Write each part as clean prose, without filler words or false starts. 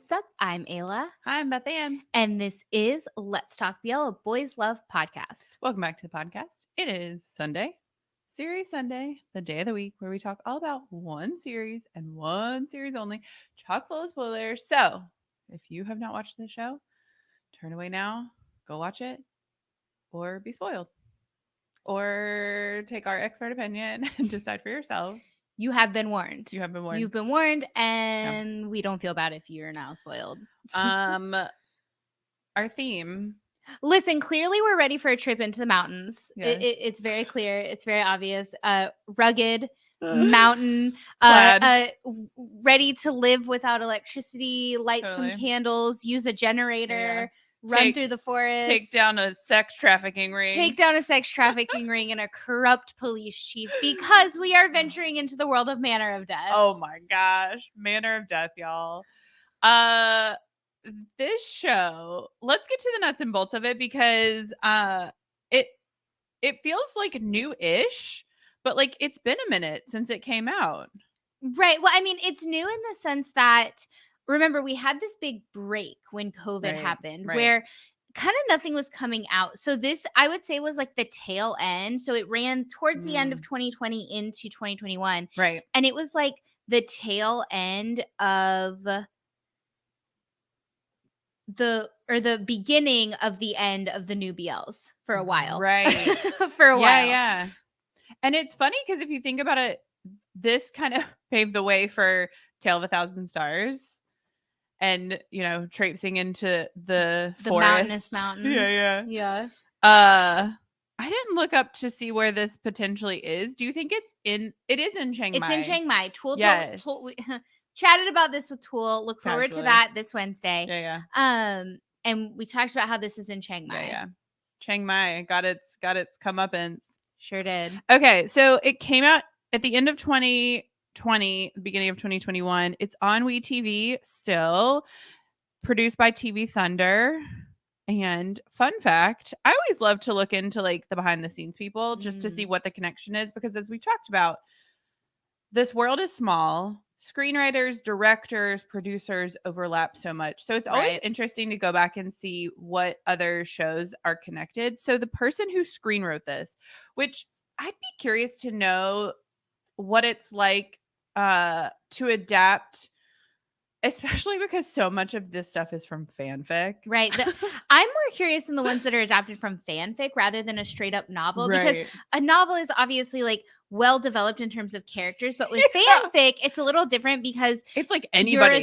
What's up? I'm Ayla. Hi, I'm Beth Ann. And this is Let's Talk BL, a Boys Love podcast. Welcome back to the podcast. It is Sunday, Series Sunday, the day of the week where we talk all about one series and one series only. Chock full of spoilers. So, if you have not watched the show, turn away now, go watch it, or be spoiled. Or take our expert opinion and decide for yourself. You have been warned. You have been warned. You've been warned, and we don't feel bad if you're now spoiled. Our theme. Listen, clearly we're ready for a trip into the mountains. Yeah. It's very clear. It's very obvious. Rugged mountain, ready to live without electricity, light some candles, use a generator, run through the forest, take down a sex trafficking ring, and a corrupt police chief, because we are venturing into the world of Manor of Death. Oh my gosh, Manor of Death, y'all. This show, let's get to the nuts and bolts of it, because it feels like new-ish, but like it's been a minute since it came out. Right. Well, I mean, it's new in the sense that, remember, we had this big break when COVID happened, where kind of nothing was coming out. So this, I would say, was like the tail end. So it ran towards the end of 2020 into 2021. Right. And it was like the tail end of the beginning of the end of the new BLs for a while. Right. For a while. Yeah. And it's funny because if you think about it, this kind of paved the way for Tale of a Thousand Stars and, you know, traipsing into the forest. Mountainous mountains. Yeah. I didn't look up to see where this potentially is. Do you think it is in Chiang Mai? It's in Chiang Mai. Tul, yes. we chatted about this with Tul. Look forward to that this Wednesday. Yeah. And we talked about how this is in Chiang Mai. Yeah. Chiang Mai got its comeuppance. Sure did. Okay, so it came out at the end of 2020, the beginning of 2021. It's on WeTV still, produced by TV Thunder. And fun fact, I always love to look into like the behind the scenes people just to see what the connection is, because as we've talked about, this world is small. Screenwriters, directors, producers overlap so much. So it's always interesting to go back and see what other shows are connected. So the person who screenwrote this, which I'd be curious to know what it's like to adapt, especially because so much of this stuff is from fanfic. Right. I'm more curious in the ones that are adapted from fanfic rather than a straight up novel, because a novel is obviously like well developed in terms of characters, but with fanfic, it's a little different because it's like anybody.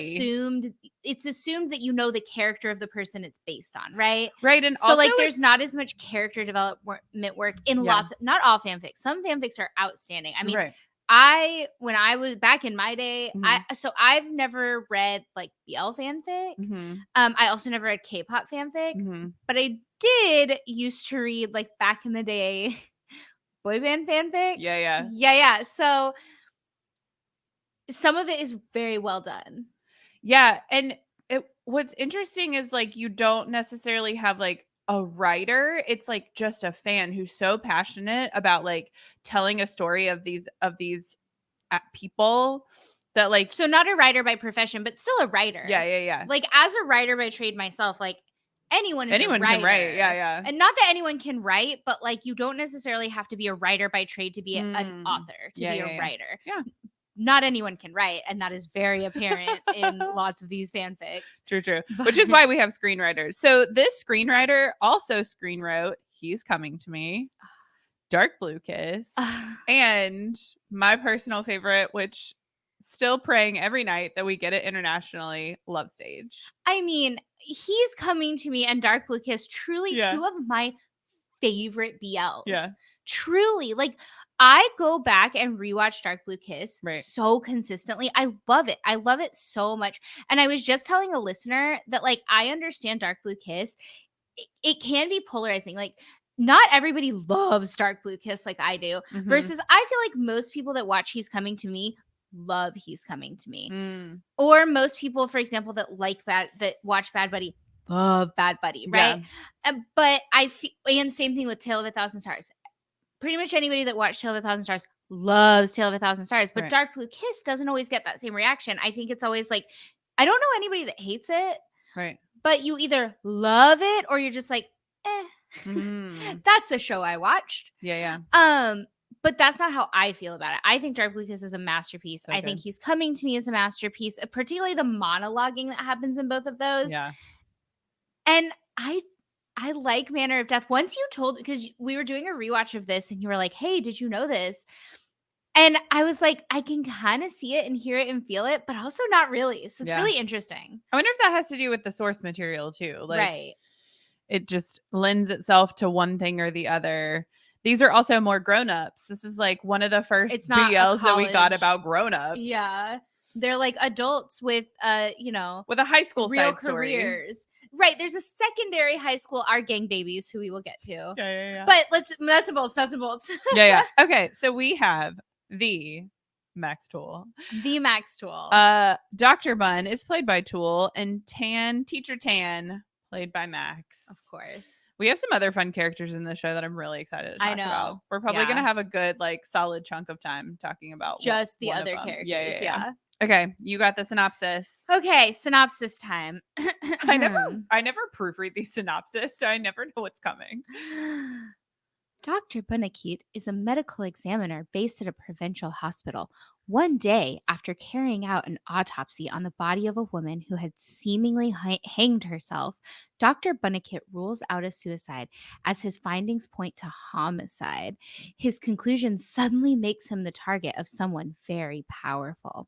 It's assumed that you know the character of the person it's based on, right? Right. And so like there's not as much character development work in lots of, not all fanfics. Some fanfics are outstanding. I mean, when I was back in my day, I've never read like BL fanfic. I also never read K-pop fanfic, but I did used to read like back in the day boy band fanfic. Yeah. So some of it is very well done. Yeah, and what's interesting is like you don't necessarily have like a writer. It's like just a fan who's so passionate about like telling a story of these people that like, so not a writer by profession, but still a writer. Yeah. Like as a writer by trade myself, like anyone can write. Yeah. And not that anyone can write, but like you don't necessarily have to be a writer by trade to be an author, to be a writer. Yeah. Not anyone can write, and that is very apparent in lots of these fanfics. True. Which is why we have screenwriters. So this screenwriter also screenwrote He's Coming to Me, Dark Blue Kiss, and my personal favorite, which still praying every night that we get it internationally, Love Stage. I mean, He's Coming to Me and Dark Blue Kiss, truly two of my favorite BLs. Yeah. Truly. Like, I go back and rewatch Dark Blue Kiss so consistently. I love it. I love it so much. And I was just telling a listener that, like, I understand Dark Blue Kiss. It can be polarizing. Like, not everybody loves Dark Blue Kiss like I do. Versus, I feel like most people that watch He's Coming to Me love He's Coming to Me. Or most people, for example, that watch Bad Buddy love Bad Buddy, right? Yeah. But I feel, and same thing with Tale of a Thousand Stars. Pretty much anybody that watched Tale of a Thousand Stars loves Tale of a Thousand Stars, but Dark Blue Kiss doesn't always get that same reaction. I think it's always like I don't know anybody that hates it, Right. but you either love it or you're just like, eh. That's a show I watched. Yeah. But that's not how I feel about it. I think Dark Blue Kiss is a masterpiece. So I think good. He's Coming to Me is a masterpiece, particularly the monologuing that happens in both of those. Yeah. And I like Manner of Death. Once you told, because we were doing a rewatch of this and you were like, hey, did you know this? And I was like, I can kind of see it and hear it and feel it, but also not really. So it's really interesting. I wonder if that has to do with the source material too. Like, right. It just lends itself to one thing or the other. These are also more grown-ups. This is like one of the first BLs that we got about grown-ups. Yeah. They're like adults with with a high school real side careers. Story. Right. There's a secondary high school, our gang babies, who we will get to. Yeah. But nuts and bolts. Yeah. Okay. So we have the Max Tul. The Max Tul. Dr. Bun is played by Tul, and Teacher Tan played by Max. Of course. We have some other fun characters in the show that I'm really excited to talk about. We're probably going to have a good, like, solid chunk of time talking about just the other characters. Yeah. Okay, you got the synopsis. Okay, synopsis time. I never proofread these synopsis, so I never know what's coming. Dr. Bunakit is a medical examiner based at a provincial hospital. One day, after carrying out an autopsy on the body of a woman who had seemingly hanged herself, Dr. Bunakit rules out a suicide as his findings point to homicide. His conclusion suddenly makes him the target of someone very powerful.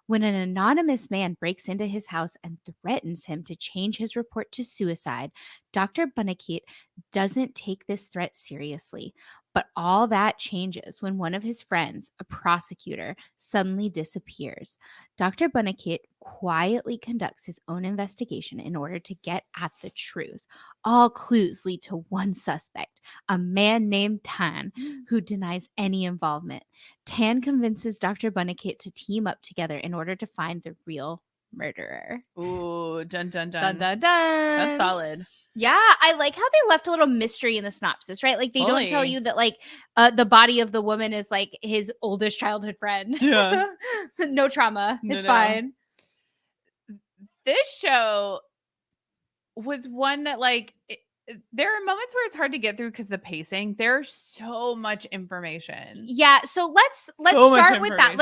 When an anonymous man breaks into his house and threatens him to change his report to suicide, Dr. Bunakit doesn't take this threat seriously. But all that changes when one of his friends, a prosecutor, suddenly disappears. Dr. Bunakit quietly conducts his own investigation in order to get at the truth. All clues lead to one suspect, a man named Tan, who denies any involvement. Tan convinces Dr. Bunakit to team up together in order to find the real murderer. Ooh, dun dun dun. Dun dun dun. That's solid. Yeah, I like how they left a little mystery in the synopsis, right? Like they don't tell you that like the body of the woman is like his oldest childhood friend. Yeah. No trauma. It's fine. This show was one that like there are moments where it's hard to get through because the pacing. There's so much information. Yeah, so let's start with that.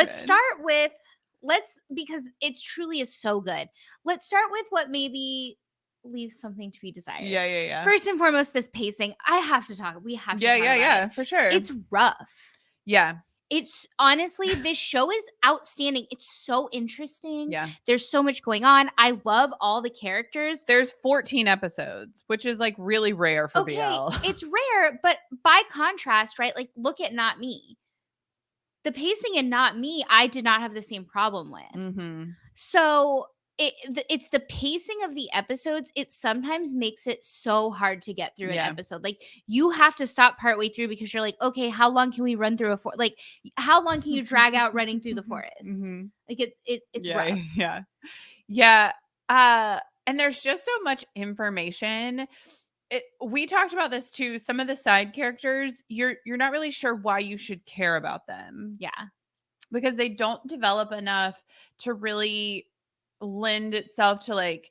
Because it truly is so good. Let's start with what maybe leaves something to be desired. Yeah. First and foremost, this pacing. We have to talk about it. For sure. It's rough. Yeah. It's honestly, this show is outstanding. It's so interesting. Yeah. There's so much going on. I love all the characters. There's 14 episodes, which is like really rare for BL. It's rare, but by contrast, right? Like look at Not Me. The pacing in Not Me, I did not have the same problem with. Mm-hmm. So it's the pacing of the episodes. It sometimes makes it so hard to get through an episode. Like you have to stop partway through because you're like, okay, how long can we run through like how long can you drag out running through the forest? Mm-hmm. Like it's rough. Yeah. And there's just so much information. We talked about this too. Some of the side characters, you're not really sure why you should care about them. Yeah. Because they don't develop enough to really lend itself to like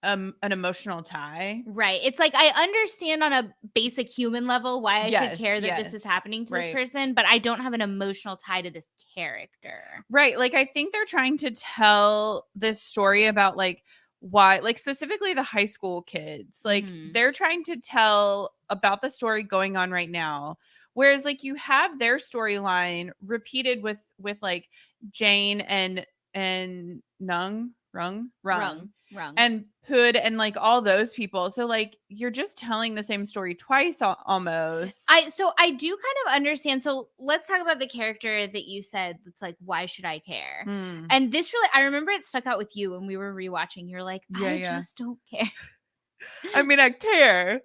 an emotional tie. Right. It's like I understand on a basic human level why I should care that this is happening to this person, but I don't have an emotional tie to this character. Right. Like I think they're trying to tell this story about like why, like specifically the high school kids, like they're trying to tell about the story going on right now. Whereas like you have their storyline repeated with like Jane and Rung and Hood and like all those people. So like you're just telling the same story twice almost. I do kind of understand. So let's talk about the character that you said that's like, why should I care? And this really, I remember it stuck out with you when we were rewatching. You're like, I just don't care. I mean, I care.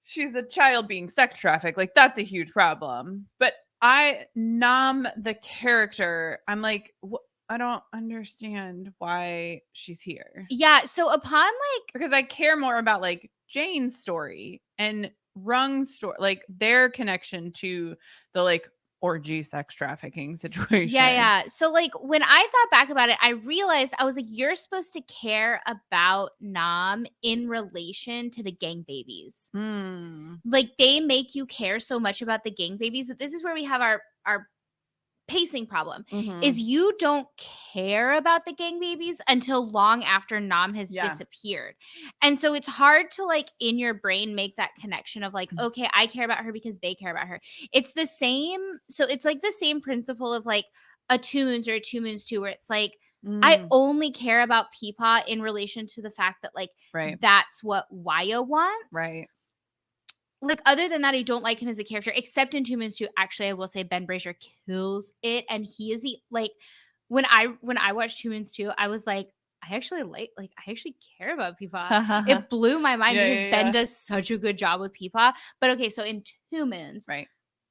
She's a child being sex trafficked. Like that's a huge problem. But the character, I'm like, I don't understand why she's here. Yeah. So because I care more about like Jane's story and Rung's story, like their connection to the like orgy sex trafficking situation. Yeah. So like when I thought back about it, I realized I was like, you're supposed to care about Nam in relation to the gang babies. Like they make you care so much about the gang babies, but this is where we have our pacing problem is you don't care about the gang babies until long after Nam has disappeared. And so it's hard to like in your brain make that connection of like, okay, I care about her because they care about her. It's the same. So it's like the same principle of like a 2 Moons or a 2 Moons 2, where it's like, I only care about Peepaw in relation to the fact that like that's what Waya wants. Right. Like other than that, I don't like him as a character, except in 2 Moons 2. Actually, I will say Ben Brazier kills it, and he is the like when I watched 2 Moons 2, I was like, I actually care about Peepaw. It blew my mind because Ben does such a good job with Peepaw. But okay, so in 2 Moons, I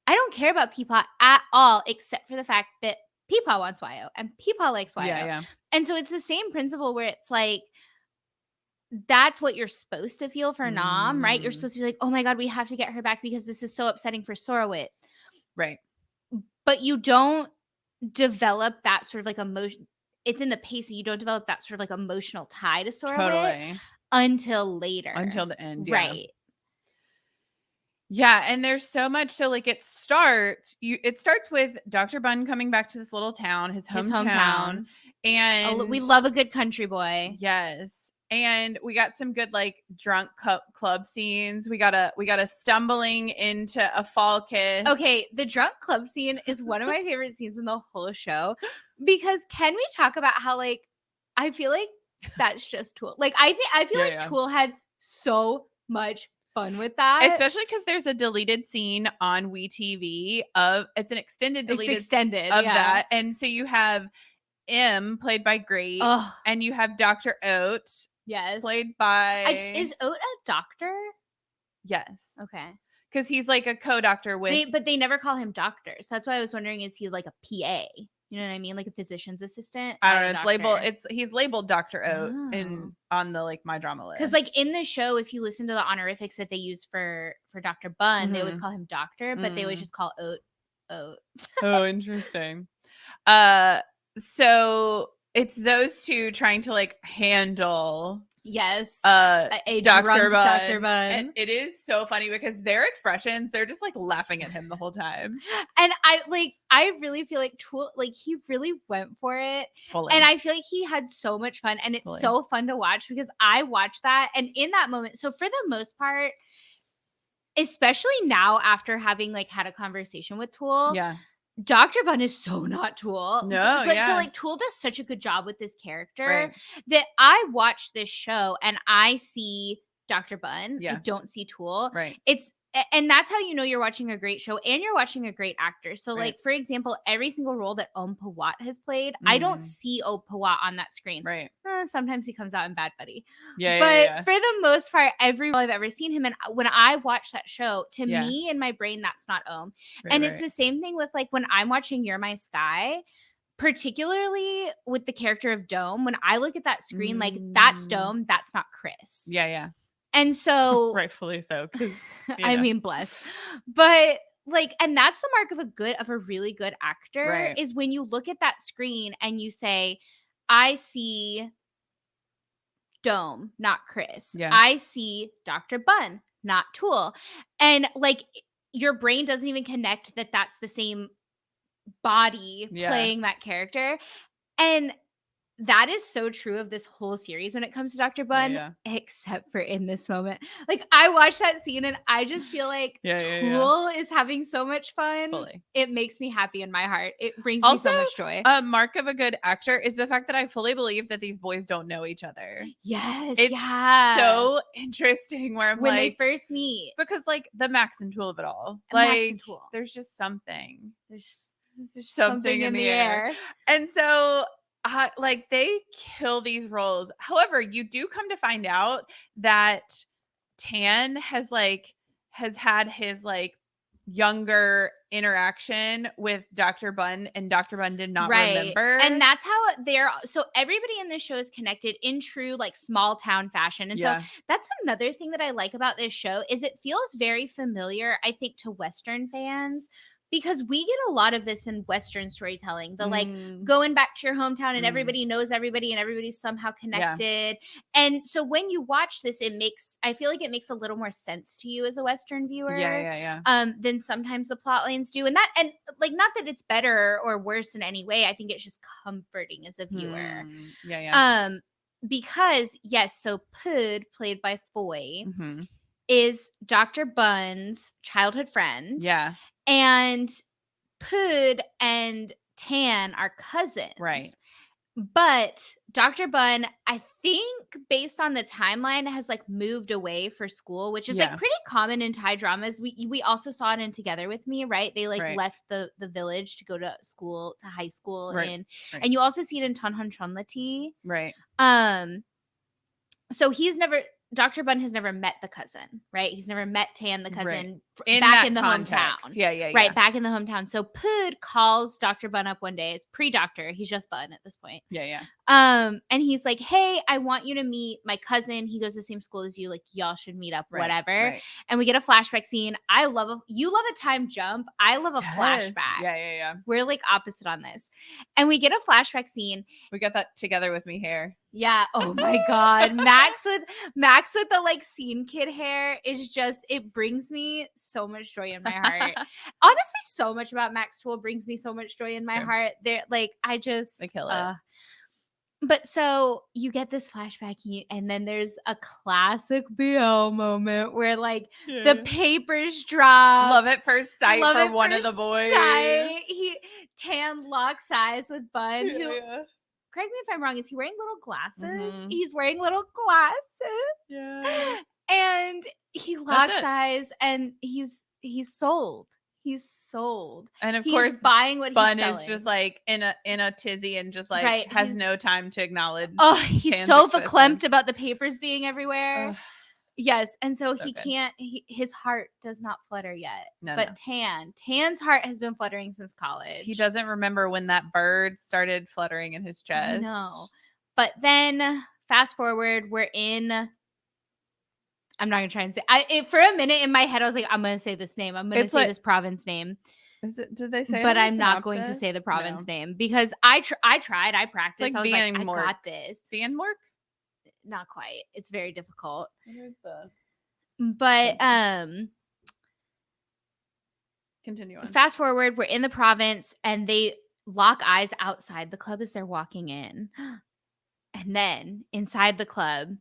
don't care about Peepaw at all, except for the fact that Peepaw wants Wyo and Peepaw likes Wyo. And so it's the same principle where it's like, that's what you're supposed to feel for Nam, right? You're supposed to be like, oh my God, we have to get her back because this is so upsetting for Sorowit. Right. But you don't develop that sort of like emotion. It's in the pacing. You don't develop that sort of like emotional tie to Sorowit until later. Until the end. Right. Yeah, and there's so much. So like it starts with Dr. Bun coming back to this little town, his hometown. And we love a good country boy. Yes. And we got some good like drunk club scenes. We got a stumbling into a fall kiss. Okay, the drunk club scene is one of my favorite scenes in the whole show, because can we talk about how like I feel like that's just Tool. Like I feel like Tool had so much fun with that, especially because there's a deleted scene on WeTV of it's an extended of that, and so you have M played by Great, and you have Dr. Oat. Yes. Played by... is Oat a doctor? Yes. Okay. Because he's like a co-doctor with... But they never call him doctor. So that's why I was wondering, is he like a PA? You know what I mean? Like a physician's assistant? I don't know. It's labeled... He's labeled Dr. Oat on the like My Drama list. Because like in the show, if you listen to the honorifics that they use for Dr. Bun, they always call him doctor, but they always just call Oat. Oh, interesting. So... it's those two trying to like handle a Dr. Bun. And it is so funny because their expressions, they're just like laughing at him the whole time. And I really feel like Tool, like he really went for it. Fully. And I feel like he had so much fun, and it's so fun to watch because I watched that, and in that moment, so for the most part, especially now after having like had a conversation with Tool, Dr. Bun is so not Tool. No, but so like Tool does such a good job with this character that I watch this show and I see Dr. Bun. I don't see Tool. Right. And that's how you know you're watching a great show and you're watching a great actor. So like, for example, every single role that Om Pawat has played, I don't see Om Pawat on that screen. Right. Sometimes he comes out in Bad Buddy. But for the most part, every role I've ever seen him in, when I watch that show, to me in my brain, that's not Om. And it's the same thing with like when I'm watching You're My Sky, particularly with the character of Dome. When I look at that screen, like that's Dome, that's not Chris. Yeah. And so rightfully so. I mean, bless. But like, and that's the mark of a really good actor is when you look at that screen and you say, I see Dome, not Chris. I see Dr. Bun, not Tool. And like your brain doesn't even connect that that's the same body playing that character. And that is so true of this whole series when it comes to Dr. Bun, except for in this moment. Like, I watched that scene and I just feel like Tool is having so much fun. Fully. It makes me happy in my heart. It brings me so much joy. A mark of a good actor is the fact that I fully believe that these boys don't know each other. Yes. It's so interesting where I'm when like... they first meet. Because, like, the Max and Tul of it all. Max and Tul. There's just something. There's just something in the air. And so... like they kill these roles. However, you do come to find out that Tan has had his like younger interaction with Dr. Bun, and Dr. Bun did not remember. And that's how so everybody in this show is connected in true like small town fashion. And so that's another thing that I like about this show is it feels very familiar, I think, to Western fans, because we get a lot of this in Western storytelling. The like going back to your hometown and everybody knows everybody and everybody's somehow connected. Yeah. And so when you watch this, I feel like it makes a little more sense to you as a Western viewer. Yeah. Than sometimes the plot lines do. And like, not that it's better or worse in any way. I think it's just comforting as a viewer. Yeah. Because yes, so Pud, played by Foy, is Dr. Bunn's childhood friend. Yeah. And Pud and Tan are cousins. Right. But Dr. Bunn, I think based on the timeline, has like moved away for school, which is like pretty common in Thai dramas. We also saw it in Together With Me, right? They like left the village to go to school, to high school. And you also see it in Tonhon Chonlati. Right. So Dr. Bunn has never met the cousin, right? He's never met Tan, the cousin, in the hometown. Yeah. Right, back in the hometown. So Pud calls Dr. Bunn up one day. It's pre-doctor. He's just Bunn at this point. Yeah. And he's like, hey, I want you to meet my cousin. He goes to the same school as you. Like, y'all should meet up, whatever. Right. And we get a flashback scene. You love a time jump. I love a flashback. Yeah. We're like opposite on this. And we get a flashback scene. We got that Together With Me hair. Yeah. Oh my God. Max with the like scene kid hair is just, it brings me so much joy in my heart. Honestly, so much about Max Tul brings me so much joy in my heart. They're like, they kill it. But so you get this flashback and then there's a classic BL moment where like the papers drop. Love at first sight for one of the boys. Tan locks eyes with Bun, who, correct me if I'm wrong, is he wearing little glasses? He's wearing little glasses. Yeah. And he locks eyes and he's sold. He's sold. And of course, buying what Bun he's selling. is just like in a tizzy and just like has no time to acknowledge. Oh, he's so verklempt about the papers being everywhere. Yes, and so he can't. His heart does not flutter yet. But Tan's heart has been fluttering since college. He doesn't remember when that bird started fluttering in his chest. No, but then fast forward, we're in. I'm not gonna try and say. For a minute in my head, I was like, I'm gonna say this name. I'm gonna say this province name. Is it? Did they say? But I'm not going to say the province name because I tried. I practiced. Like I was like, I got this. Vienmork? Not quite. It's very difficult. Here's the. But continue on. Fast forward, we're in the province, and they lock eyes outside the club as they're walking in, and then inside the club,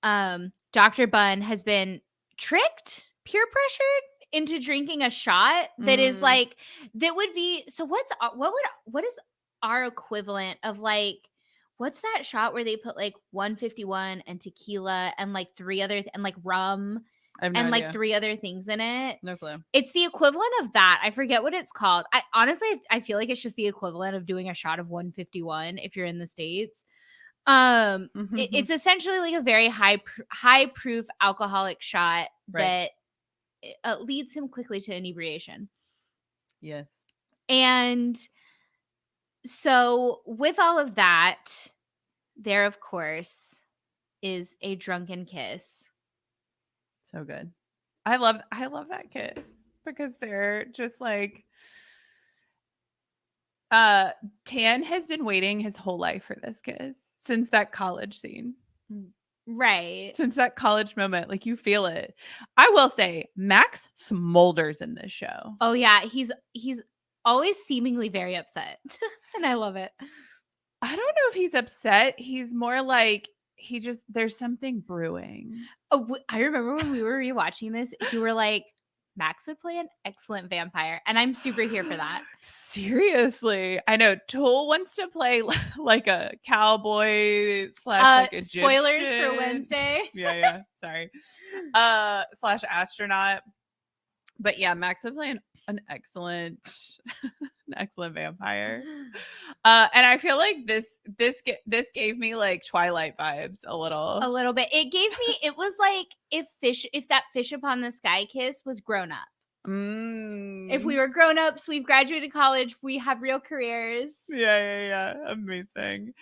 Dr. Bunn has been tricked, peer pressured into drinking a shot that is like, that would be, so what is our equivalent of like, what's that shot where they put like 151 and tequila and like and like rum and idea. Like 3 other things in it? No clue. It's the equivalent of that. I forget what it's called. I honestly feel like it's just the equivalent of doing a shot of 151 if you're in the States. It's essentially like a very high proof alcoholic shot that leads him quickly to inebriation. Yes. And so with all of that, there of course is a drunken kiss. So good. I love that kiss because they're just like Tan has been waiting his whole life for this kiss. Since that college scene. Right. Since that college moment. Like, you feel it. I will say, Max smolders in this show. Oh, yeah. He's always seemingly very upset. And I love it. I don't know if he's upset. He's more like, there's something brewing. Oh, I remember when we were rewatching this, you were like, Max would play an excellent vampire. And I'm super here for that. Seriously. I know. Tul wants to play like a cowboy / like Egyptian. Spoilers for Wednesday. Yeah. Sorry. / astronaut. But yeah, Max would play an excellent vampire. And I feel like this gave me like Twilight vibes a little bit. It was like if that fish upon the sky kiss was grown up. If we were grown ups, we've graduated college, we have real careers. Yeah. Amazing.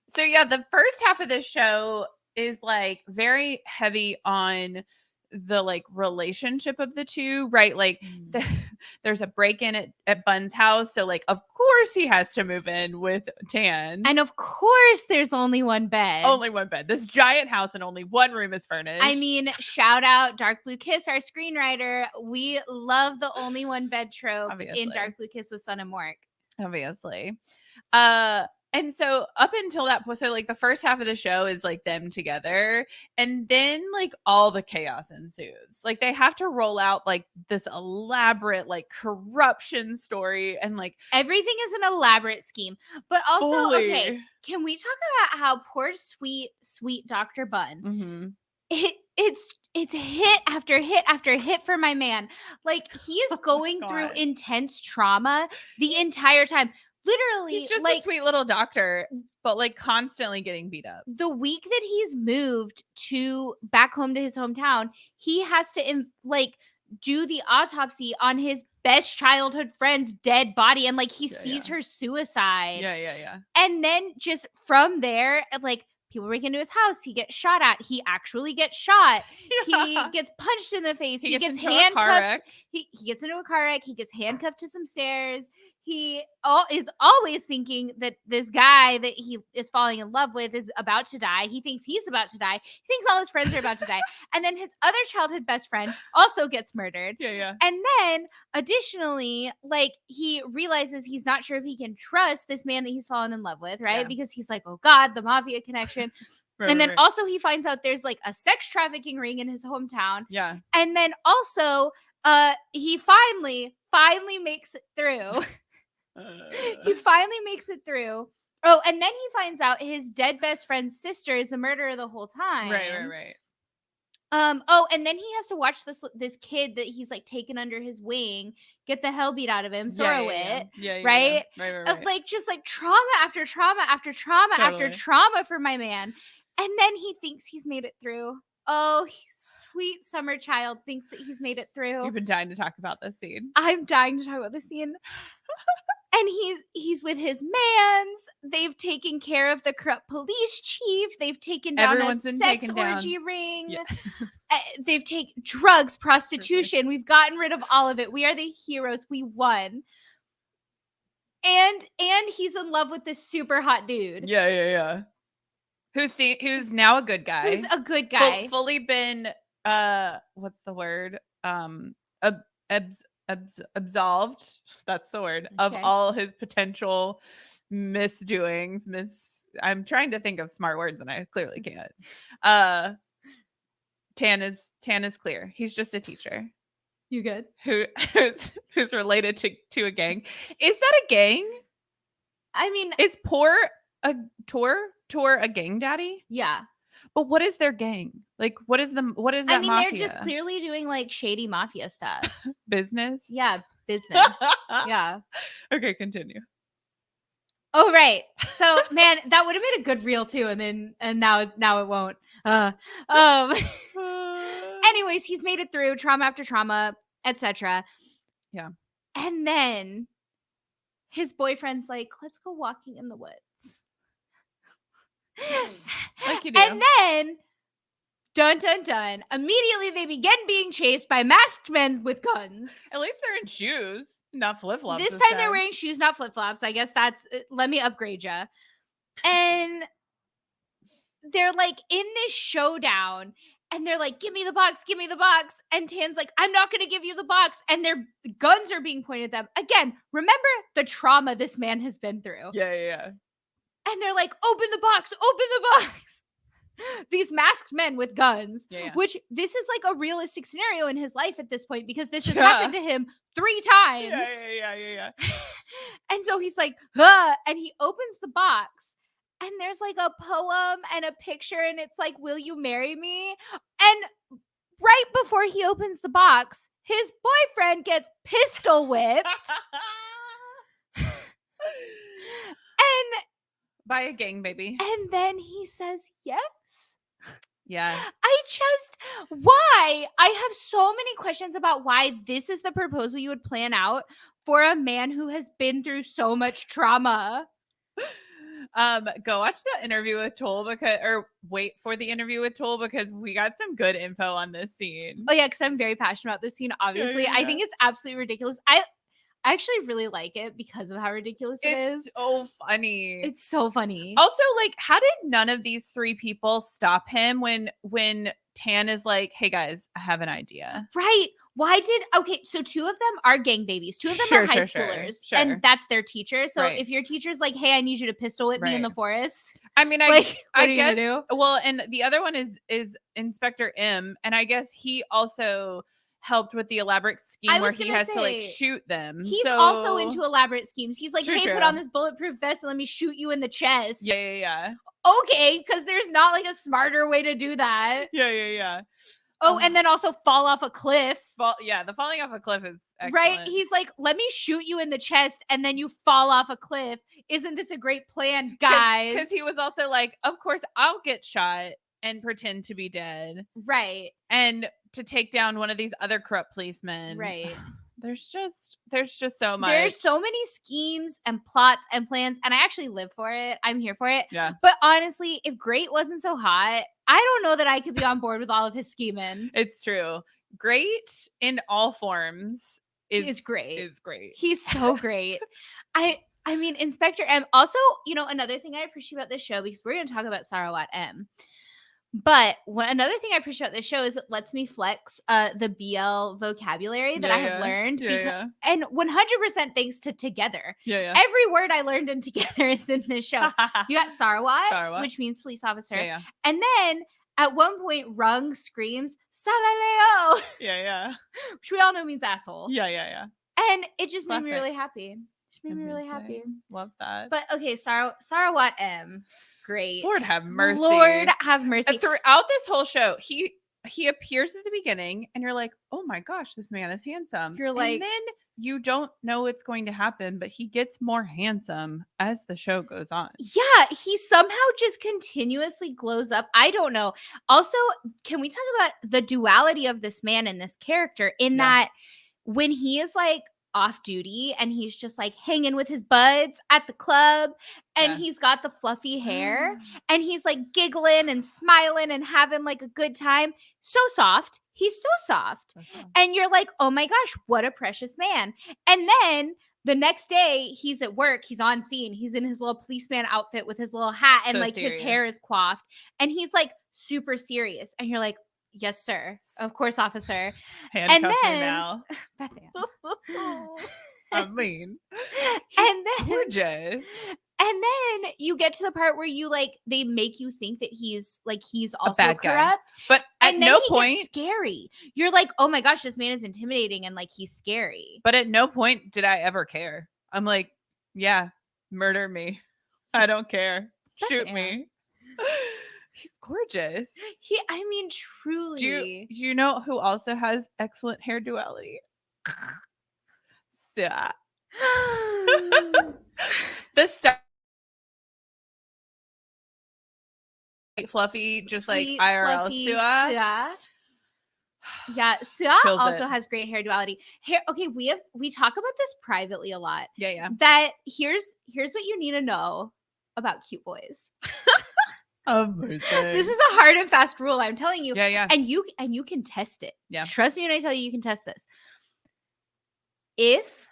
So yeah, the first half of this show is like very heavy on the like relationship of the two, right? Like there's a break-in at Bun's house, so like of course he has to move in with Tan, and of course there's only one bed. This giant house and only one room is furnished. I mean, shout out Dark Blue Kiss, our screenwriter. We love the only one bed trope in Dark Blue Kiss with Sun and Mork. Obviously. And so up until that point, so like the first half of the show is like them together, and then like all the chaos ensues. Like they have to roll out like this elaborate like corruption story, and like everything is an elaborate scheme. But also, okay, can we talk about how poor sweet Dr. Bun? It's hit after hit after hit for my man. Like he is going through intense trauma the entire time. Literally, he's just like, a sweet little doctor, but like constantly getting beat up. The week that he's moved back home to his hometown, he has to like do the autopsy on his best childhood friend's dead body, and like he sees her suicide. Yeah. And then just from there, like people break into his house, he gets shot at. He actually gets shot. He gets punched in the face. He gets handcuffed. He gets into a car wreck. He gets handcuffed to some stairs. He is always thinking that this guy that he is falling in love with is about to die. He thinks he's about to die. He thinks all his friends are about to die. And then his other childhood best friend also gets murdered. Yeah. And then additionally, like he realizes he's not sure if he can trust this man that he's fallen in love with, right? Yeah. Because he's like, oh God, the mafia connection. And then also he finds out there's like a sex trafficking ring in his hometown. Yeah. And then also he finally makes it through. He finally makes it through. Oh, and then he finds out his dead best friend's sister is the murderer the whole time. Right. Oh, and then he has to watch this kid that he's like taken under his wing get the hell beat out of him, Sorowit, right? Right. Like just like trauma after trauma after trauma after trauma for my man. And then he thinks he's made it through. Oh, sweet summer child thinks that he's made it through. You've been dying to talk about this scene. I'm dying to talk about this scene. And he's with his mans. They've taken care of the corrupt police chief. They've taken down a sex orgy ring. Yeah. They've taken drugs, prostitution. We've gotten rid of all of it. We are the heroes. We won. And he's in love with this super hot dude. Yeah. Who's now a good guy. Who's a good guy. Fully been what's the word? Absolved. That's the word. Okay. Of all his potential misdoings. I'm trying to think of smart words and I clearly can't. Tan is clear. He's just a teacher. You good? Who's related to a gang. Is that a gang? I mean, is Tor a gang daddy? Yeah. But what is their gang? Like, what is that mafia? They're just clearly doing like shady mafia stuff. Business? Yeah, business. Yeah. Okay, continue. Oh, right. So, man, that would have made a good reel too, and now it won't. Anyways, he's made it through trauma after trauma, etc. Yeah. And then his boyfriend's like, let's go walking in the woods. Like you do. And then, dun dun dun, immediately they begin being chased by masked men with guns. At least they're in shoes, not flip-flops. This time they're wearing shoes, not flip-flops. I guess that's, let me upgrade ya. And they're like in this showdown, and they're like, give me the box. And Tan's like, I'm not going to give you the box. And their guns are being pointed at them. Again, remember the trauma this man has been through. Yeah. And they're like, open the box. These masked men with guns, which this is like a realistic scenario in his life at this point, because this has happened to him 3 times. Yeah. And so he's like, and he opens the box, and there's like a poem and a picture, and it's like, will you marry me? And right before he opens the box, his boyfriend gets pistol whipped. And by a gang, baby. And then he says yes. Yeah. Why? I have so many questions about why this is the proposal you would plan out for a man who has been through so much trauma. Go watch the interview with Tul or wait for the interview with Tul because we got some good info on this scene. Oh yeah, because I'm very passionate about this scene. Obviously, I think it's absolutely ridiculous. I actually really like it because of how ridiculous it is. It's so funny. It's so funny. Also, like, how did none of these three people stop him when Tan is like, "Hey guys, I have an idea." Right. Why did so two of them are gang babies. Two of them are high schoolers. Sure. And that's their teacher. So Right. if your teacher's like, hey, I need you to pistol whip me in the forest. I mean, like, I what are you guess gonna do? well, and the other one is Inspector M, and I guess he also helped with the elaborate scheme where he has to like shoot them. He's also into elaborate schemes. He's like, True. Put on this bulletproof vest and let me shoot you in the chest. Yeah. Okay, because there's not like a smarter way to do that. Yeah. Oh, and then also fall off a cliff. The falling off a cliff is excellent. Right. He's like, let me shoot you in the chest and then you fall off a cliff. Isn't this a great plan, guys? Because he was also like, of course, I'll get shot and pretend to be dead. Right. And to take down one of these other corrupt policemen. Right. There's just so much. There's so many schemes and plots and plans, and I actually live for it. I'm here for it. Yeah. But honestly, if Great wasn't so hot, I don't know that I could be on board with all of his scheming. It's true. Great in all forms is great. He's so great. I mean, Inspector M. Also, another thing I appreciate about this show, because we're going to talk about Sarawat M. But another thing I appreciate about this show is it lets me flex the BL vocabulary that I have learned. And 100% thanks to Together. Yeah. Every word I learned in Together is in this show. You got Sarawat, which means police officer. Yeah. And then at one point, Rung screams, Salaleo. Yeah. Which we all know means asshole. Yeah. And it just made me really happy. Love that. But okay, Sarawat M. Great. Lord have mercy. Throughout this whole show, he appears at the beginning and you're like, oh my gosh, this man is handsome. You're like, and then you don't know what's going to happen, but he gets more handsome as the show goes on. Yeah, he somehow just continuously glows up. I don't know. Also, can we talk about the duality of this man and this character in that when he is like off duty and he's just like hanging with his buds at the club and he's got the fluffy hair and he's like giggling and smiling and having like a good time. So soft. He's so soft. And you're like, oh my gosh, what a precious man. And then the next day he's at work, he's on scene, he's in his little policeman outfit with his little hat and like serious. His hair is coiffed and he's like super serious. And you're like, yes, sir. Of course, officer. Handcuff me now. I mean, and then gorgeous. And then you get to the part where you like they make you think that he's also bad corrupt, guy. But at no point scary. You're like, oh my gosh, this man is intimidating and like he's scary. But at no point did I ever care. I'm like, yeah, murder me. I don't care. Shoot me. He's gorgeous. I mean, truly. Do you know who also has excellent hair duality? Yeah. The stuff fluffy, just sweet, like IRL fluffy Sua. Yeah, Sua also has great hair duality. Okay, we talk about this privately a lot. Yeah. That here's what you need to know about cute boys. This is a hard and fast rule, I'm telling you. Yeah. And you can test it. Yeah. Trust me when I tell you can test this. If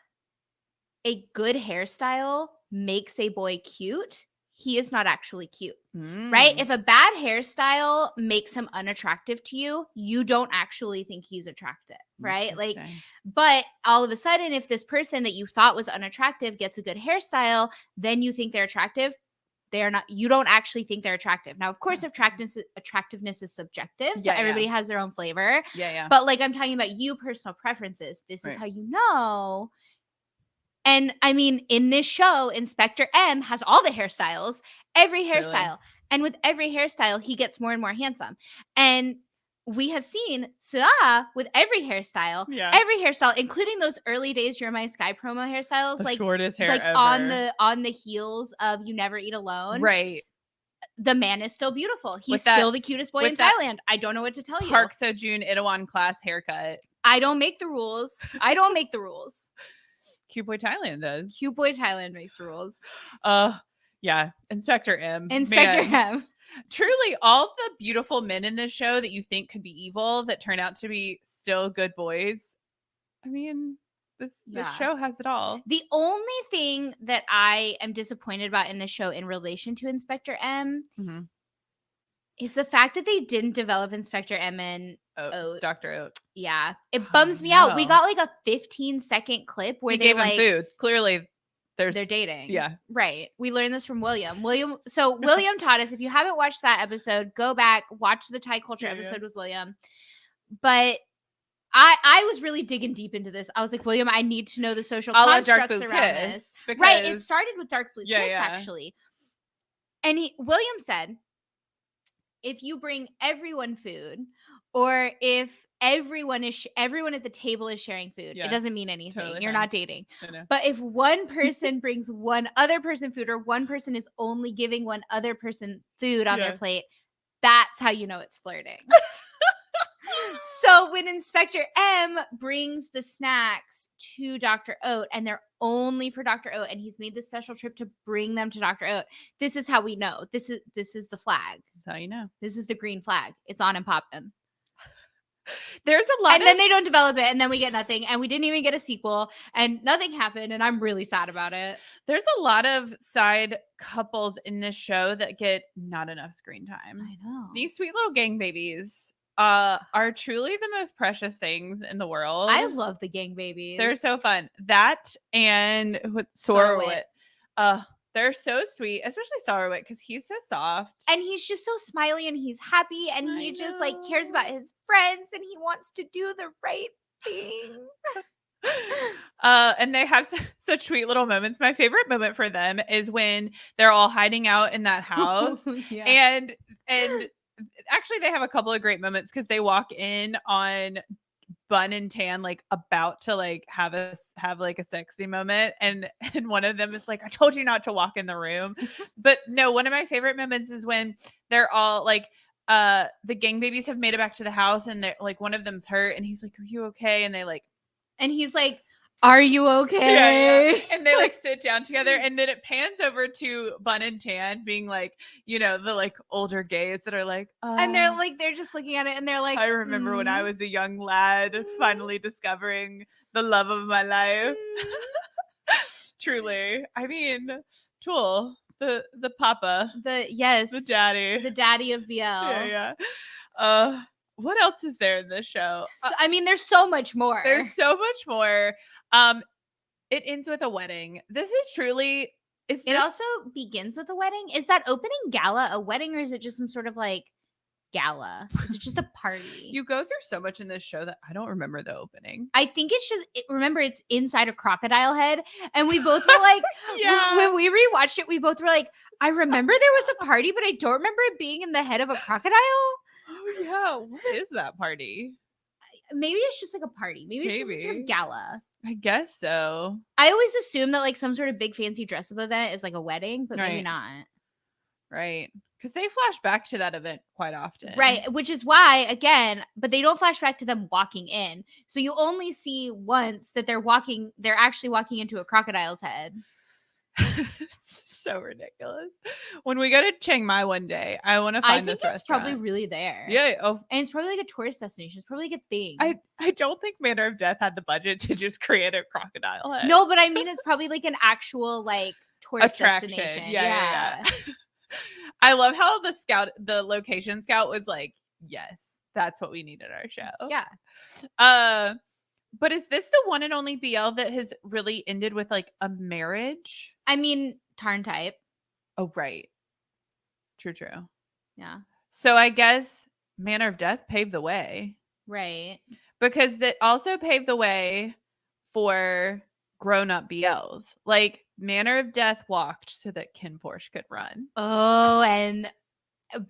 a good hairstyle makes a boy cute, he is not actually cute, right? If a bad hairstyle makes him unattractive to you, you don't actually think he's attractive, right? Like, but all of a sudden, if this person that you thought was unattractive gets a good hairstyle, then you think they're attractive. They're not. You don't actually think they're attractive. Now, of course, attractiveness is subjective, so everybody has their own flavor. Yeah. But like I'm talking about you, personal preferences. This is how you know. And I mean, in this show, Inspector M has all the hairstyles, every hairstyle. Really? And with every hairstyle, he gets more and more handsome. And we have seen Sua with every hairstyle, including those early days You're My Sky promo hairstyles, the like shortest hair like ever. on the heels of You Never Eat Alone. Right. The man is still beautiful. He's still the cutest boy in Thailand. I don't know what to tell you. Park Seo-joon Itaewon class haircut. I don't make the rules. Cute Boy Thailand does. Cute Boy Thailand makes the rules. Yeah, Inspector M. Inspector Man. M. Truly, all the beautiful men in this show that you think could be evil that turn out to be still good boys. I mean, this show has it all. The only thing that I am disappointed about in the show in relation to Inspector M is the fact that they didn't develop Inspector M and Oat. Dr. Oat. Yeah. It bums me out. We got like a 15-second clip where they gave like him food. Clearly they're dating. Yeah. Right. We learned this from William. William taught us. If you haven't watched that episode, go back, watch the Thai culture episode with William. But I was really digging deep into this. I was like, William, I need to know the social constructs around this. Right. It started with Dark Blue Kiss, actually. And William said, if you bring everyone food, or if everyone at the table is sharing food, it doesn't mean anything. Totally You're not dating. But if one person brings one other person food, or one person is only giving one other person food on their plate, that's how you know it's flirting. So when Inspector M brings the snacks to Dr. Oat, and they're only for Dr. Oat, and he's made this special trip to bring them to Dr. Oat, this is how we know. This is the flag. That's how you know. This is the green flag. It's on and popping. There's a lot, and then they don't develop it, and then we get nothing, and we didn't even get a sequel, and nothing happened, and I'm really sad about it. There's a lot of side couples in this show that get not enough screen time. I know. These sweet little gang babies are truly the most precious things in the world. I love the gang babies. They're so fun. That and Sorowit. They're so sweet, especially Sorowit, because he's so soft. And he's just so smiley, and he's happy, and he just like cares about his friends, and he wants to do the right thing. And they have such sweet little moments. My favorite moment for them is when they're all hiding out in that house. And actually they have a couple of great moments, because they walk in on Bun and Tan like about to like have like a sexy moment, and one of them is like, I told you not to walk in the room. But no, one of my favorite moments is when they're all like the gang babies have made it back to the house, and they're like, one of them's hurt, and he's like, are you okay? And he's like, are you okay? Yeah. And they like sit down together, and then it pans over to Bun and Tan being like, the like older gays that are like, and they're just looking at it, and they're like, I remember when I was a young lad finally discovering the love of my life. Truly. I mean, Tul, the papa, the daddy of BL. Yeah. What else is there in this show? I mean, there's so much more. It ends with a wedding. This is truly. It also begins with a wedding. Is that opening gala a wedding, or is it just some sort of like gala? Is it just a party? You go through so much in this show that I don't remember the opening. I think it's just remember it's inside a crocodile head, and we both were like, when we rewatched it, we both were like, I remember there was a party, but I don't remember it being in the head of a crocodile. Oh yeah, what is that party? Maybe it's just like a party. Maybe it's just some sort of gala. I guess so. I always assume that like some sort of big fancy dress up event is like a wedding, but maybe not. Right. Because they flash back to that event quite often. Right. Which is why, again, but they don't flash back to them walking in. So you only see once that they're actually walking into a crocodile's head. So ridiculous. When we go to Chiang Mai one day, I want to find this restaurant. It's probably really there. Yeah. And it's probably like a tourist destination. It's probably like a thing. I don't think Manor of Death had the budget to just create a crocodile head. No, but I mean, it's probably like an actual like tourist attraction. Destination. Yeah. I love how the location scout was like, yes, that's what we need in our show. Yeah. But is this the one and only BL that has really ended with like a marriage? I mean, Tarn type. Oh, right. True. Yeah. So I guess Manor of Death paved the way. Right. Because that also paved the way for grown-up BLs. Like Manor of Death walked so that Ken Porsche could run. Oh, and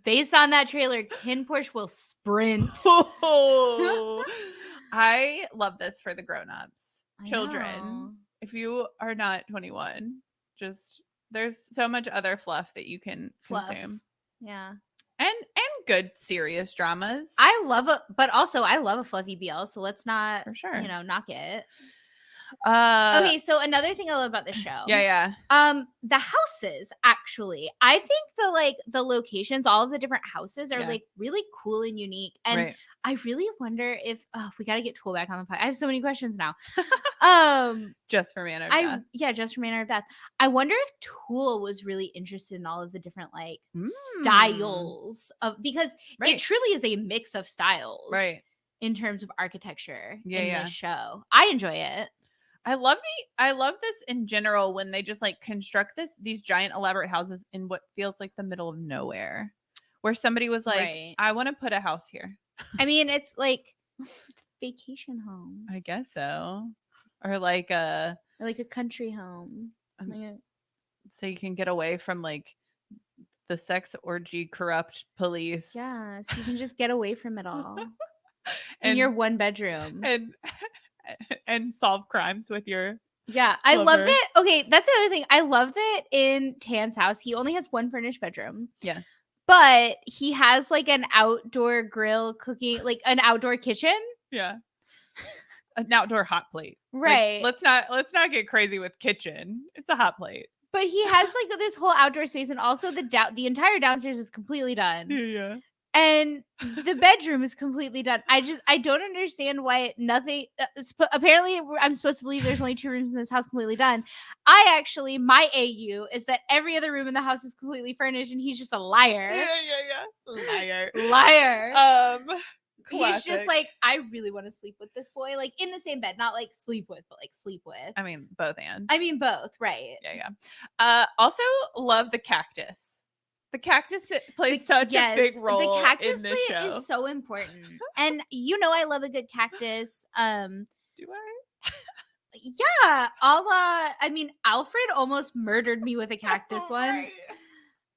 based on that trailer, Ken Porsche will sprint. Oh, I love this for the grown-ups. Children, if you are not 21, just there's so much other fluff that you can consume. Yeah. And good serious dramas. I love a fluffy BL, so let's not, for sure, knock it. Okay, so another thing I love about the show. Yeah. The houses, actually. I think the locations, all of the different houses are like really cool and unique. And I really wonder if we gotta get Tool back on the podcast. I have so many questions now. Just for Manner of Death. Yeah, just for Manner of Death. I wonder if Tool was really interested in all of the different like styles of, because it truly is a mix of styles in terms of architecture in this show. I enjoy it. I love this in general when they just like construct these giant elaborate houses in what feels like the middle of nowhere, where somebody was like, I want to put a house here. I mean, it's like it's a vacation home. I guess so. Or like a country home. So you can get away from like the sex orgy corrupt police. Yeah, so you can just get away from it all. In your one bedroom. And solve crimes with your I love it. Okay, that's another thing. I love that in Tan's house, he only has one furnished bedroom. Yeah. But he has like an outdoor grill cooking, like an outdoor kitchen. Yeah. An outdoor hot plate. Right. Like, let's not get crazy with kitchen. It's a hot plate. But he has like this whole outdoor space, and also the entire downstairs is completely done. Yeah. And the bedroom is completely done. I don't understand why nothing. Apparently, I'm supposed to believe there's only 2 rooms in this house completely done. My AU is that every other room in the house is completely furnished, and he's just a liar. Yeah. Liar. Classic. He's just like, I really want to sleep with this boy, like in the same bed, not like sleep with, but like sleep with. I mean, both, right? Yeah. Also, love the cactus. The cactus plays such a big role. The cactus in this show is so important, and I love a good cactus. Do I? Yeah, I mean, Alfred almost murdered me with a cactus once.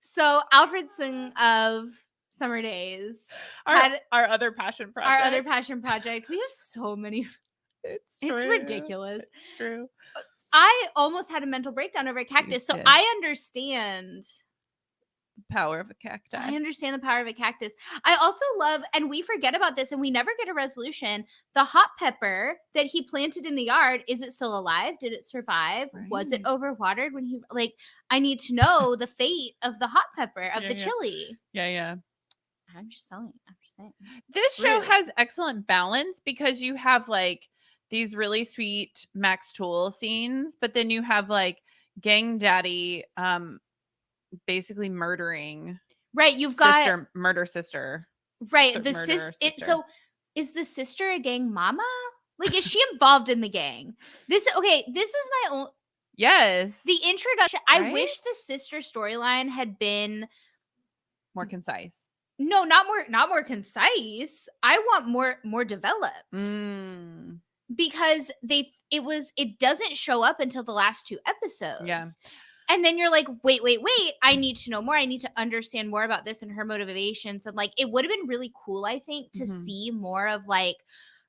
So Alfred's sing of Summer Days, our other passion project. We have so many. It's ridiculous. It's true. I almost had a mental breakdown over a cactus, so I understand. Power of a cacti. I understand the power of a cactus. I also love, and we forget about this and we never get a resolution, the hot pepper that he planted in the yard. Is it still alive? Did it survive? Right. Was it overwatered when he, like, I need to know the fate of the hot pepper, of the chili. Yeah. I'm just saying. This show has excellent balance because you have like these really sweet Max Tul scenes, but then you have like Gang Daddy, basically murdering you've got murder sister the sister. So is the sister a gang mama? Like, is she involved in the gang? This is my own. Yes, the introduction. I wish the sister storyline had been more concise. No, not more concise. I want more developed. Because it doesn't show up until the last 2 episodes. Yeah. And then you're like, wait, I need to know more. I need to understand more about this and her motivations. And like, it would have been really cool, I think, to see more of like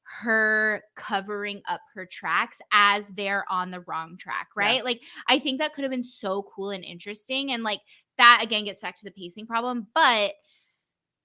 her covering up her tracks as they're on the wrong track, right? Yeah. Like, I think that could have been so cool and interesting. And like, that again gets back to the pacing problem. But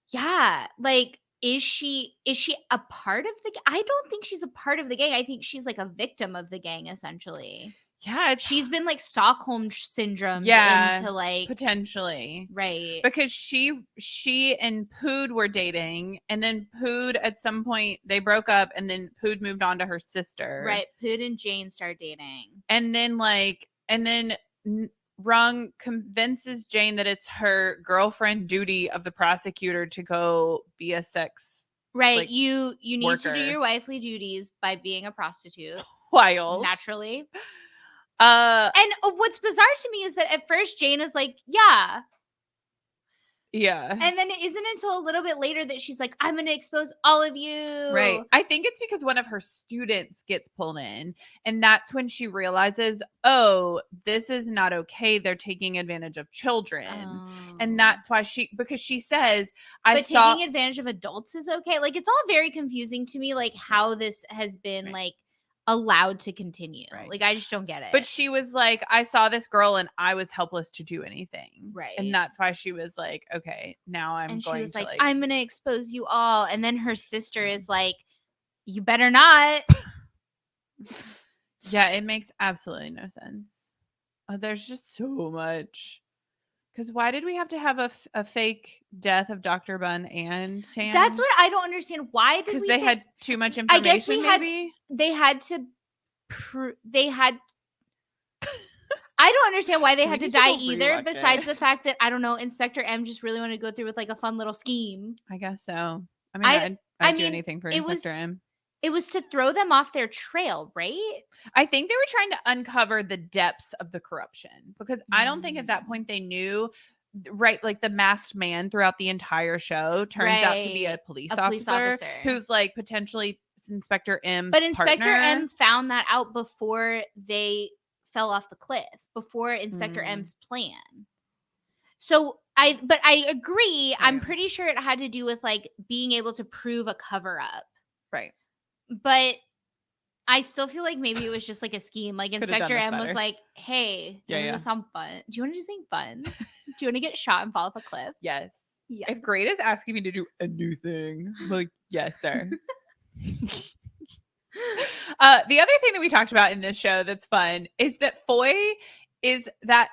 yeah, like, is she a part of the gang? I don't think she's a part of the gang. I think she's like a victim of the gang, essentially. Yeah, she's been like Stockholm syndrome into like potentially, right? Because she and Pood were dating, and then Pood at some point they broke up, and then Pood moved on to her sister. Right, Pood and Jane start dating, and then Rung convinces Jane that it's her girlfriend duty of the prosecutor to go be a sex. Right, like, you need to do your wifely duties by being a prostitute. Wild, naturally. And what's bizarre to me is that at first Jane is like, yeah. And then it isn't until a little bit later that she's like, I'm going to expose all of you. Right. I think it's because one of her students gets pulled in, and that's when she realizes, oh, this is not okay. They're taking advantage of children. And that's why because she says, taking advantage of adults is okay. Like, it's all very confusing to me, like how this has been like allowed to continue. Like, I just don't get it. But she was like, I saw this girl and I was helpless to do anything. Right. And that's why she was like, okay, now I'm going to like, I'm going to expose you all. And then her sister is like, you better not. Yeah, it makes absolutely no sense. There's just so much. Because why did we have to have a fake death of Dr. Bun and Tan? That's what I don't understand. Why did Because we they had too much I guess information, we had maybe? they had to they had I don't understand why they Do we had to need to die go either, rewatch besides it? the fact that, I don't know, Inspector M just really wanted to go through with, like, a fun little scheme. I guess so. I mean, I I'd do mean, anything for it was Inspector M. it was to throw them off their trail, right? I think they were trying to uncover the depths of the corruption because I don't think at that Mm. point they knew, right? Like the masked man throughout the entire show turns out to be a Right. police A police officer officer. who's like potentially Inspector M's But Inspector partner. M found that out before they fell off the cliff, before Inspector M's plan. So but I agree. I'm Right. pretty sure it had to do with like being able to prove a cover up. Right. But I still feel like maybe it was just like a scheme. Like Coulda done Inspector this M was better. like, "Hey, Yeah, doesn't this sound fun? Do you want to do something fun? Do you want to get shot and fall off a cliff?" Yes. Yes. If Great is asking me to do a new thing, I'm like, yes, sir. The other thing that we talked about in this show that's fun is that Foy is that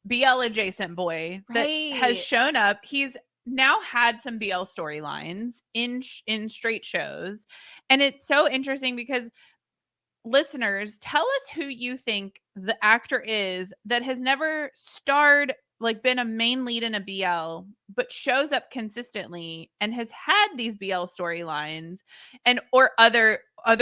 BL adjacent boy that has Right. shown up. He's now had some BL storylines in straight shows, and it's so interesting because listeners, tell us who you think the actor is that has never starred, like been a main lead in a BL, but shows up consistently and has had these BL storylines and or other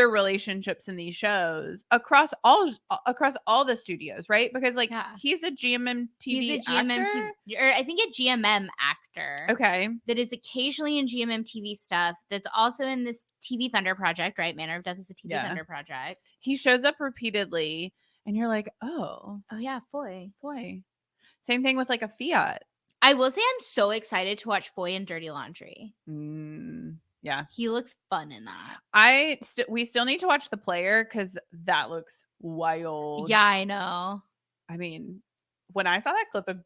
relationships in these shows across all the studios, right? Because like Yeah. he's a GMM He's TV a GMM actor. or I think a GMM actor. Okay. That is occasionally in GMM TV stuff. That's also in this TV Thunder project, right? Manor of Death is a TV Thunder project. He shows up repeatedly and you're like, oh yeah, Foy. Same thing with like a Fiat. I will say I'm so excited to watch Foy in Dirty Laundry. Yeah. He looks fun in that. We still need to watch The Player because that looks wild. Yeah, I know. I mean, when I saw that clip of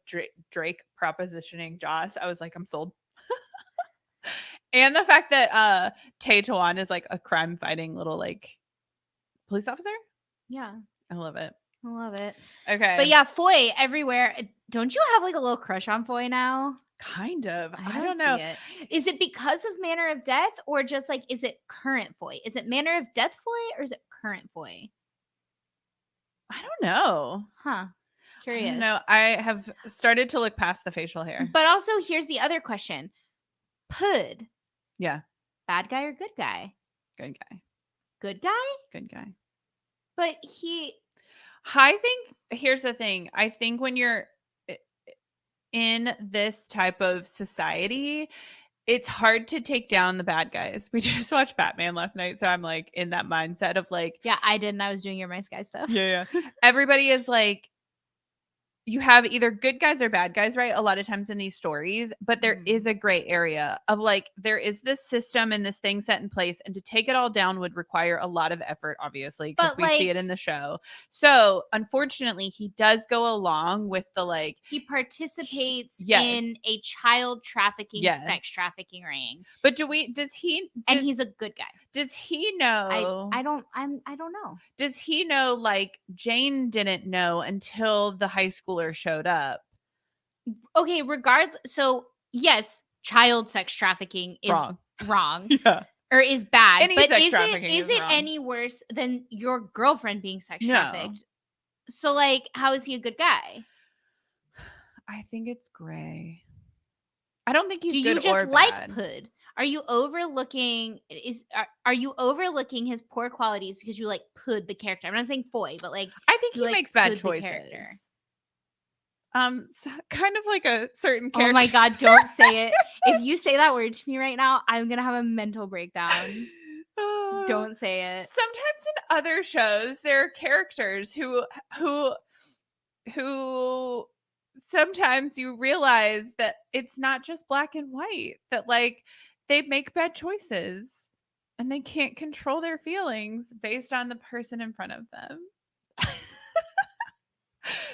Drake propositioning Joss, I was like, I'm sold. And the fact that Tae Tawan is like a crime fighting little like police officer. Yeah. I love it. I love it. Okay. But yeah, Foy everywhere. Don't you have like a little crush on Foy now? Kind of. I don't know. Is it because of Manor of Death or just like, is it current Foy? Is it Manor of Death Foy or is it current Foy? I don't know. Huh. Curious. No, I have started to look past the facial hair. But also, here's the other question. Pud. Yeah. Bad guy or good guy? Good guy. Good guy? Good guy. But I think, here's the thing. I think when you're in this type of society, it's hard to take down the bad guys. We just watched Batman last night, so I'm like in that mindset of like, yeah, I didn't. I was doing your nice guy stuff. Yeah. Everybody is like, you have either good guys or bad guys, right? A lot of times in these stories, but there is a gray area of like, there is this system and this thing set in place, and to take it all down would require a lot of effort, obviously, because we see it in the show. So unfortunately, he does go along with the like, he participates in a child trafficking, sex trafficking ring. But does he? And he's a good guy. Does he know? I don't know. Does he know like Jane didn't know until the high schooler showed up? Okay, regardless. So yes, child sex trafficking is wrong. Yeah. Or is bad. Any but sex is trafficking it is wrong. Any worse than your girlfriend being sex trafficked? So like, how is he a good guy? I think it's gray. I don't think he's good or bad. Do you just like Pud? Are you overlooking are you overlooking his poor qualities because you like Pud the character? I'm not saying Foy, but like I think he makes bad Pud choices. Kind of like a certain character. Oh my god, don't say it. If you say that word to me right now, I'm gonna have a mental breakdown. Don't say it. Sometimes in other shows, there are characters who sometimes you realize that it's not just black and white, that like they make bad choices and they can't control their feelings based on the person in front of them.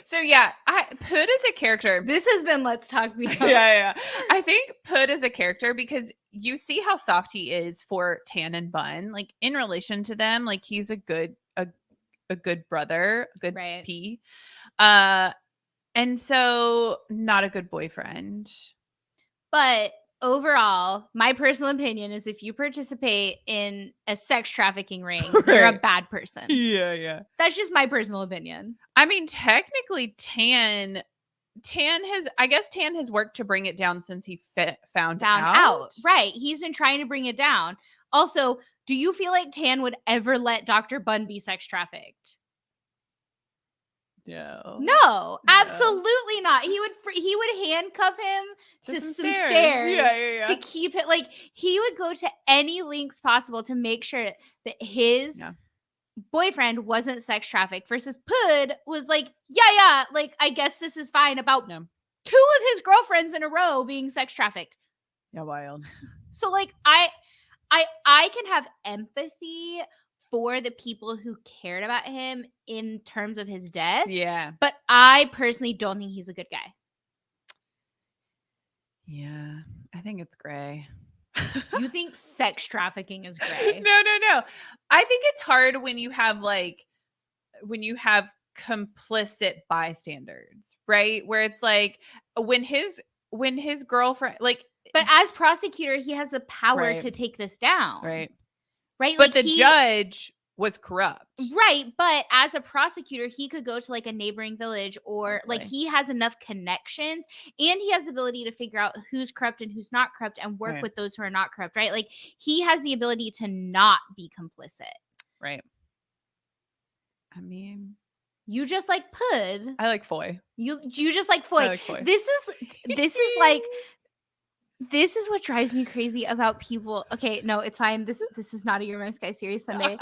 So yeah, Pud is a character. This has been Let's Talk BL. Yeah. I think Pud is a character because you see how soft he is for Tan and Bun. Like in relation to them, like he's a good a good brother, a good Right. P. And so not a good boyfriend. But overall, my personal opinion is if you participate in a sex trafficking ring, you're a Right. bad person. Yeah. That's just my personal opinion. I mean, technically Tan has worked to bring it down since he found out. Right. He's been trying to bring it down. Also, do you feel like Tan would ever let Dr. Bunn be sex trafficked? No, absolutely not. He would handcuff him to some stairs Yeah. to keep it, like, he would go to any lengths possible to make sure that his boyfriend wasn't sex trafficked, versus Pud was like, yeah, like, I guess this is fine about 2 of his girlfriends in a row being sex trafficked. Yeah, wild. So, like, I can have empathy for the people who cared about him in terms of his death. Yeah. But I personally don't think he's a good guy. Yeah. I think it's gray. You think sex trafficking is gray? No. I think it's hard when you have complicit bystanders, right? Where it's like when his girlfriend, like, but as prosecutor, he has the power right. to take this down. Right. Right. But like the judge was corrupt. Right. But as a prosecutor, he could go to like a neighboring village, or like he has enough connections, and he has the ability to figure out who's corrupt and who's not corrupt and work with those who are not corrupt. Right. Like he has the ability to not be complicit. Right. I mean, you just like Pud. I like Foy. You just like Foy. I like Foy. This is like, this is what drives me crazy about people. Okay, no, it's fine. This is not a Your Nice Guy Series Sunday.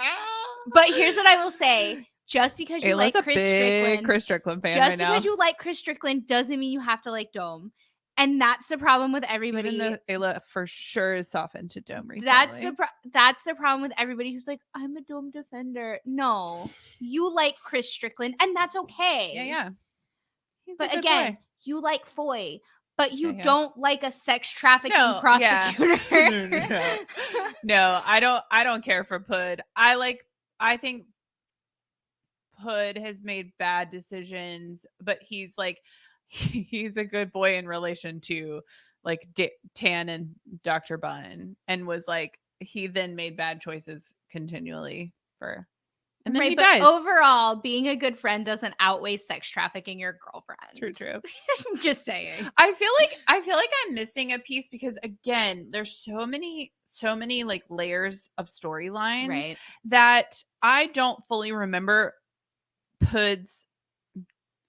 But here's what I will say. Just because you like Chris Strickland fan just right because now. you like Chris Strickland doesn't mean you have to like Dome. And that's the problem with everybody. Even though Ayla for sure is softened to Dome recently. That's the problem with everybody who's like, I'm a Dome defender. No, you like Chris Strickland, and that's okay. Yeah. But again, you like Foy, but you don't like a sex trafficking prosecutor. Yeah. No, I don't care for Pud. I think Pud has made bad decisions, but he's a good boy in relation to like Tan and Dr. Bunn, and was like, he then made bad choices continually and then he dies. Overall, being a good friend doesn't outweigh sex trafficking your girlfriend. True. Just saying. I feel like I'm missing a piece, because again, there's so many like layers of storylines that I don't fully remember Pud's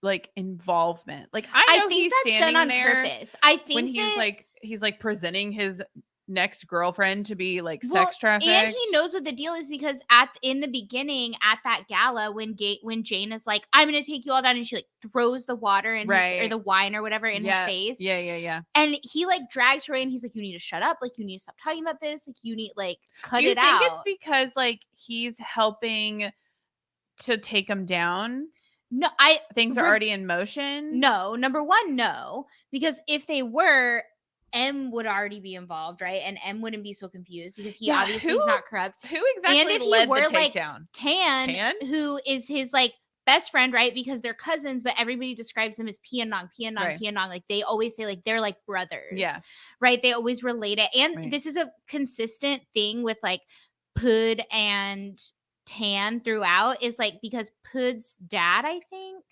like involvement. Like, I know he's standing on there purpose. I think when he's like presenting his next girlfriend to be like sex trafficked, and he knows what the deal is, because in the beginning at that gala, when Jane is like, I'm gonna take you all down, and she like throws the water in his, or the wine or whatever in his face, and he like drags her in. He's like, you need to shut up, like, you need to stop talking about this, like, you need, like, cut it out. Do you think it's because like he's helping to take him down? No, things are already in motion. No, number one, no, because if they were, M would already be involved, right? And M wouldn't be so confused, because he obviously is not corrupt. Who exactly led the takedown? Like, Tan, who is his like best friend, right? Because they're cousins, but everybody describes them as Pianong. Like, they always say like they're like brothers. Yeah. Right? They always relate it. And this is a consistent thing with like Pud and Tan throughout, is like, because Pud's dad, I think,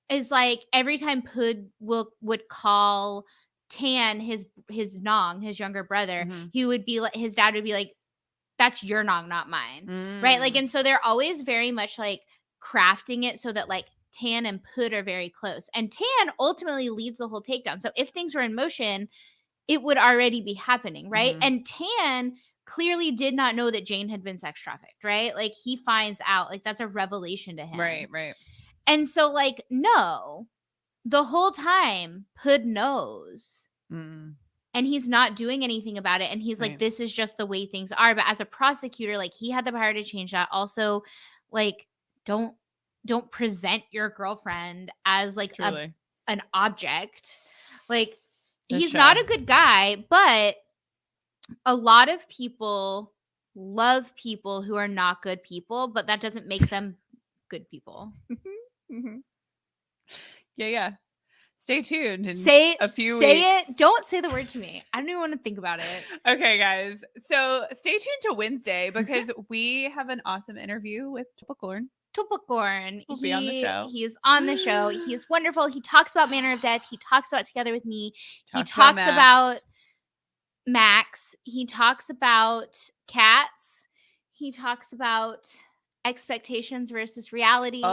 is like, every time Pud would call Tan his Nong, his younger brother, he would be like, his dad would be like, that's your Nong, not mine. Right? Like, and so they're always very much like crafting it so that like Tan and Pud are very close, and Tan ultimately leads the whole takedown. So if things were in motion, it would already be happening, right? And Tan clearly did not know that Jane had been sex trafficked, right? Like, he finds out, like, that's a revelation to him, right? And so like, no, the whole time Pud knows, and he's not doing anything about it, and he's like, this is just the way things are. But as a prosecutor, like, he had the power to change that. Also, like, don't present your girlfriend as like an object. Like, he's not a good guy, but a lot of people love people who are not good people, but that doesn't make them good people. Yeah. Stay tuned in Say a few say weeks. it. Don't say the word to me. I don't even want to think about it. Okay, guys. So stay tuned to Wednesday because we have an awesome interview with Tupacorn. Tupacorn. Will be on the show. He's on the show. He's wonderful. He talks about Manner of Death. He talks about Together with Me. He talks about Max. He talks about cats. He talks about expectations versus reality.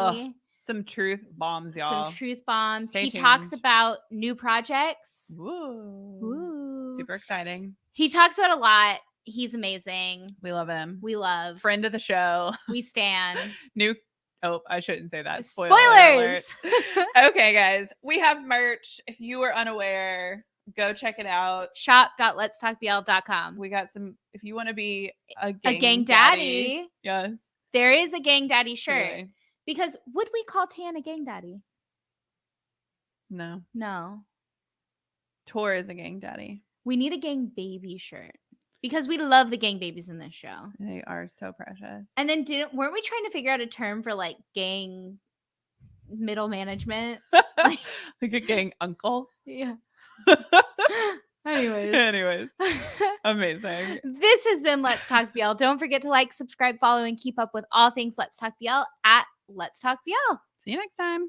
Some truth bombs, y'all. Some truth bombs. Stay he tuned. talks about new projects. Ooh. Super exciting. He talks about a lot. He's amazing. We love him. We love. Friend of the show. We stan. Oh, I shouldn't say that. Spoilers. Okay, guys. We have merch. If you are unaware, go check it out. Shop.letstalkbl.com. We got some. If you want to be a gang daddy. Yes. There is a gang daddy shirt. Really. Because would we call Tan a gang daddy? No. Tor is a gang daddy. We need a gang baby shirt. Because we love the gang babies in this show. They are so precious. And then weren't we trying to figure out a term for like gang middle management? Like a gang uncle? Yeah. Anyways. Amazing. This has been Let's Talk BL. Don't forget to like, subscribe, follow, and keep up with all things Let's Talk BL at Let's Talk BL. See you next time.